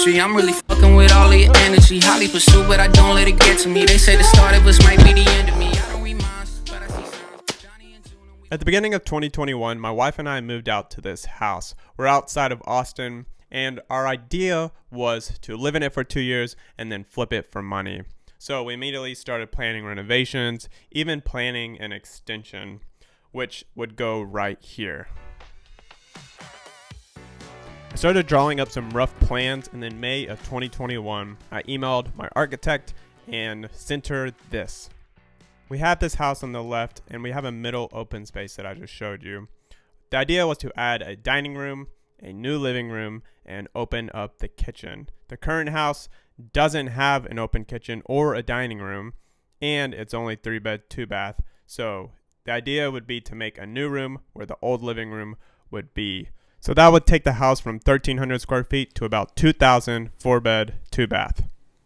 chemistry. I'm really fucking with all of your energy. Highly pursued, but I don't let it get to me. They say the start of us might be the end of me. I don't read minds, but I see signs. Johnny and June. At the beginning of 2021, my wife and I moved out to this house. We're outside of Austin, and our idea was to live in it for 2 years and then flip it for money. So we immediately started planning renovations, even planning an extension, which would go right here. I started drawing up some rough plans, and in May of 2021, I emailed my architect and sent her this. We have this house on the left, and we have a middle open space that I just showed you. The idea was to add a dining room, a new living room, and open up the kitchen. The current house doesn't have an open kitchen or a dining room, and it's only 3-bed, 2-bath. So the idea would be to make a new room where the old living room would be. So that would take the house from 1,300 square feet to about 2,000, 4-bed, 2-bath.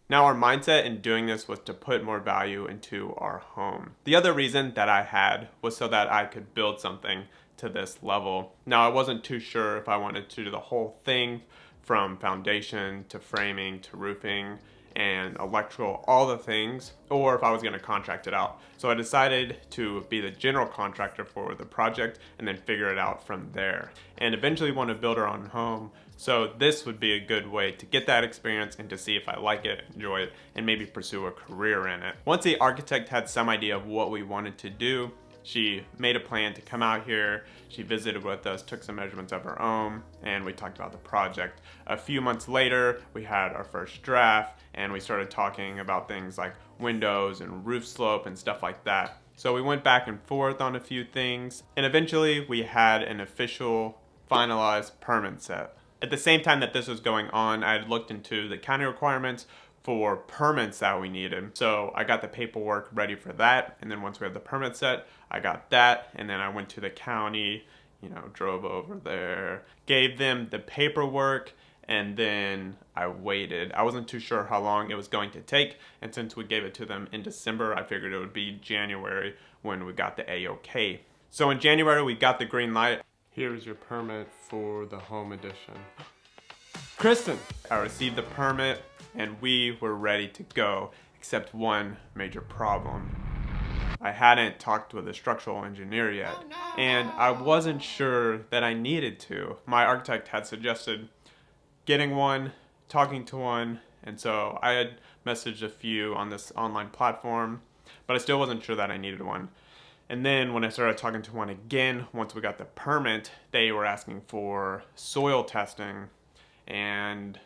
Now our mindset in doing this was to put more value into our home. The other reason that I had was so that I could build something to this level. Now I wasn't too sure if I wanted to do the whole thing from foundation to framing to roofing and electrical, all the things, or if I was going to contract it out. So I decided to be the general contractor for the project and then figure it out from there. And eventually want to build our own home. So this would be a good way to get that experience and to see if I like it, enjoy it, and maybe pursue a career in it. Once the architect had some idea of what we wanted to do, she made a plan to come out here. She visited with us, took some measurements of her own, and we talked about the project. A few months later, we had our first draft, and we started talking about things like windows and roof slope and stuff like that. So we went back and forth on a few things, and eventually we had an official finalized permit set. At the same time that this was going on, I had looked into the county requirements for permits that we needed. So I got the paperwork ready for that, and then once we had the permit set, I got that, and then I went to the county, drove over there, gave them the paperwork, and then I waited. I wasn't too sure how long it was going to take, and since we gave it to them in December, I figured it would be January when we got the A-OK. So in January, we got the green light. Here's your permit for the home edition. Kristen! I received the permit, and we were ready to go, except one major problem. I hadn't talked with a structural engineer yet, and I wasn't sure that I needed to. My architect had suggested getting one, talking to one, and so I had messaged a few on this online platform, but I still wasn't sure that I needed one. And then when I started talking to one again, once we got the permit, they were asking for soil testing, and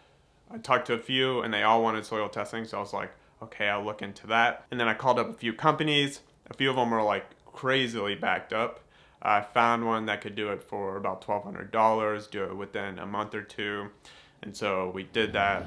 I talked to a few and they all wanted soil testing, so I was like, okay, I'll look into that. And then I called up a few companies. A few of them were like crazily backed up. I found one that could do it for about $1,200, do it within a month or two. And so we did that.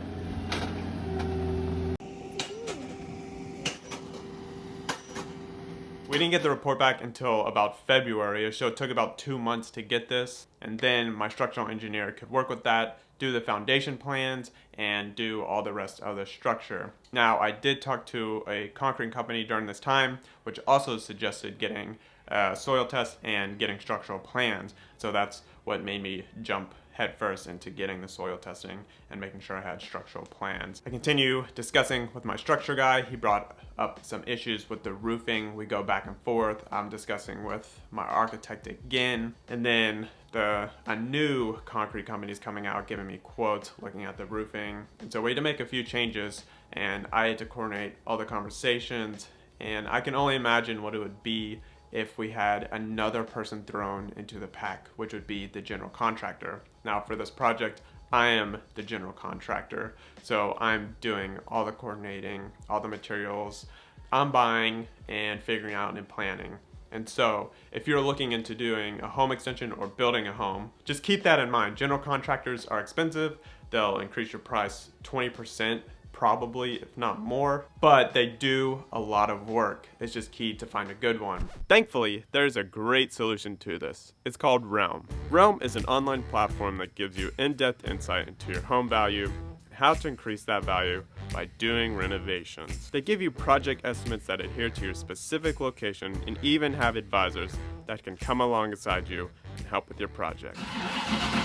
We didn't get the report back until about February, so it took about 2 months to get this. And then my structural engineer could work with that, do the foundation plans, and do all the rest of the structure. Now, I did talk to a concrete company during this time, which also suggested getting a soil test and getting structural plans. So that's what made me jump headfirst into getting the soil testing and making sure I had structural plans. I continue discussing with my structure guy. He brought up some issues with the roofing. We go back and forth. I'm discussing with my architect again. And then a new concrete company is coming out, giving me quotes, looking at the roofing. And so we had to make a few changes, and I had to coordinate all the conversations. And I can only imagine what it would be if we had another person thrown into the pack, which would be the general contractor. Now for this project, I am the general contractor, so I'm doing all the coordinating, all the materials. I'm buying and figuring out and planning. And so if you're looking into doing a home extension or building a home, just keep that in mind. General contractors are expensive. They'll increase your price 20%, probably, if not more, but they do a lot of work. It's just key to find a good one. Thankfully, there's a great solution to this. It's called Realm. Realm is an online platform that gives you in-depth insight into your home value and how to increase that value by doing renovations. They give you project estimates that adhere to your specific location and even have advisors that can come alongside you and help with your project.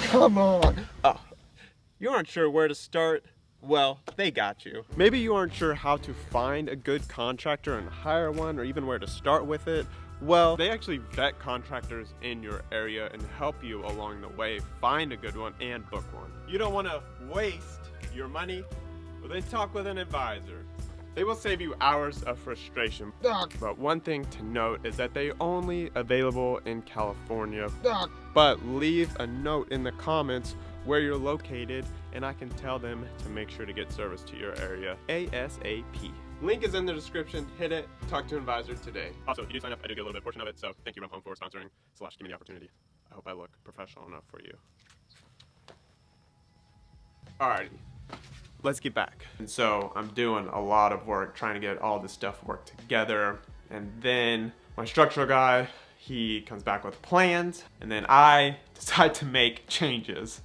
Come on! You aren't sure where to start? Well, they got you. Maybe you aren't sure how to find a good contractor and hire one, or even where to start with it. Well, they actually vet contractors in your area and help you along the way find a good one and book one. You don't want to waste your money? Well, then talk with an advisor. They will save you hours of frustration. But one thing to note is that they only available in California. But leave a note in the comments where you're located and I can tell them to make sure to get service to your area ASAP. Link is in the description. Hit it. Talk to an advisor today. Also, if you do sign up, I do get a little bit portion of it. So thank you, Run Home, for sponsoring / giving me the opportunity. I hope I look professional enough for you. Alrighty. Let's get back. And so I'm doing a lot of work trying to get all this stuff worked together. And then my structural guy, he comes back with plans. And then I decide to make changes.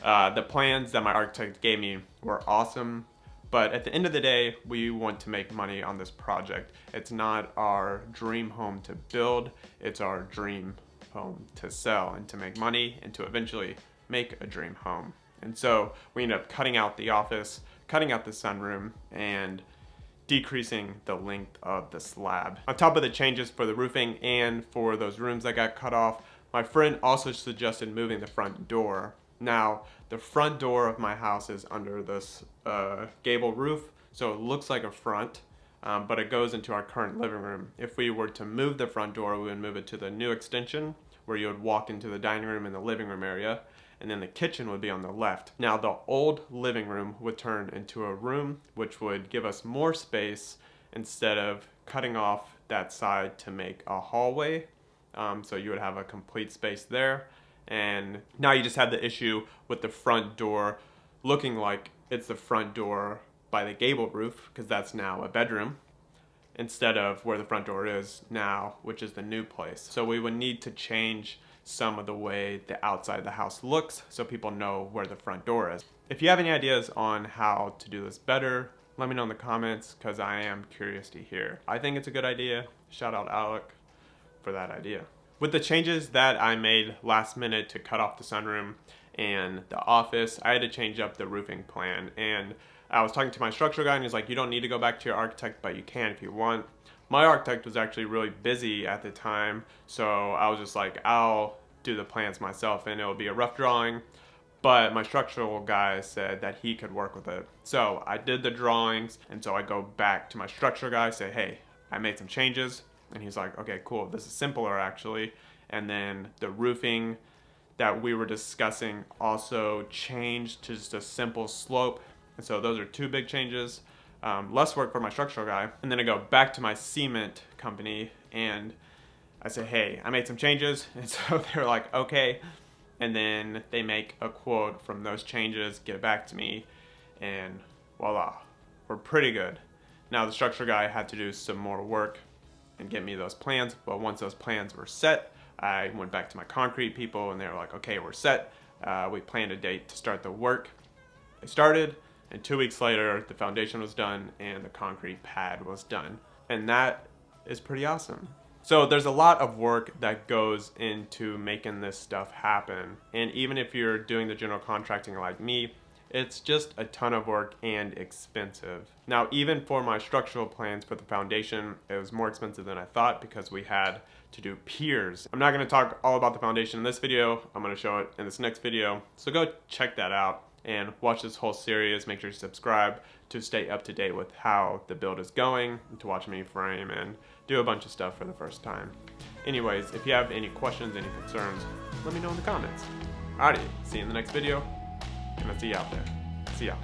The plans that my architect gave me were awesome. But at the end of the day, we want to make money on this project. It's not our dream home to build. It's our dream home to sell and to make money and to eventually make a dream home. And so we ended up cutting out the office, cutting out the sunroom, and decreasing the length of the slab. On top of the changes for the roofing and for those rooms that got cut off, my friend also suggested moving the front door. Now, the front door of my house is under this gable roof, so it looks like a front, but it goes into our current living room. If we were to move the front door, we would move it to the new extension, where you would walk into the dining room and the living room area, and then the kitchen would be on the left. Now the old living room would turn into a room, which would give us more space instead of cutting off that side to make a hallway. So you would have a complete space there. And now you just have the issue with the front door looking like it's the front door by the gable roof, because that's now a bedroom, instead of where the front door is now, which is the new place. So we would need to change some of the way the outside of the house looks so people know where the front door is. If you have any ideas on how to do this better, let me know in the comments, because I am curious to hear. I think it's a good idea. Shout out Alec for that idea. With the changes that I made last minute to cut off the sunroom and the office, I had to change up the roofing plan. And I was talking to my structural guy and he's like, you don't need to go back to your architect, but you can if you want. My architect was actually really busy at the time, so I was just like, I'll do the plans myself and it'll be a rough drawing. But my structural guy said that he could work with it. So I did the drawings, and so I go back to my structural guy, say, hey, I made some changes. And he's like, okay, cool, this is simpler actually. And then the roofing that we were discussing also changed to just a simple slope. And so those are two big changes. Less work for my structural guy. And then I go back to my cement company and I say, hey, I made some changes. And so they're like, okay. And then they make a quote from those changes, get it back to me, and voila, we're pretty good. Now the structural guy had to do some more work and get me those plans, but once those plans were set, I went back to my concrete people and they were like, okay, we're set. We planned a date to start the work. It started, and 2 weeks later, the foundation was done and the concrete pad was done. And that is pretty awesome. So there's a lot of work that goes into making this stuff happen. And even if you're doing the general contracting like me, it's just a ton of work and expensive. Now, even for my structural plans for the foundation, it was more expensive than I thought because we had to do piers. I'm not gonna talk all about the foundation in this video. I'm gonna show it in this next video. So go check that out and watch this whole series. Make sure you subscribe to stay up to date with how the build is going, and to watch me frame and do a bunch of stuff for the first time. Anyways, if you have any questions, any concerns, let me know in the comments. Alrighty, see you in the next video, and I'll see you out there. See ya.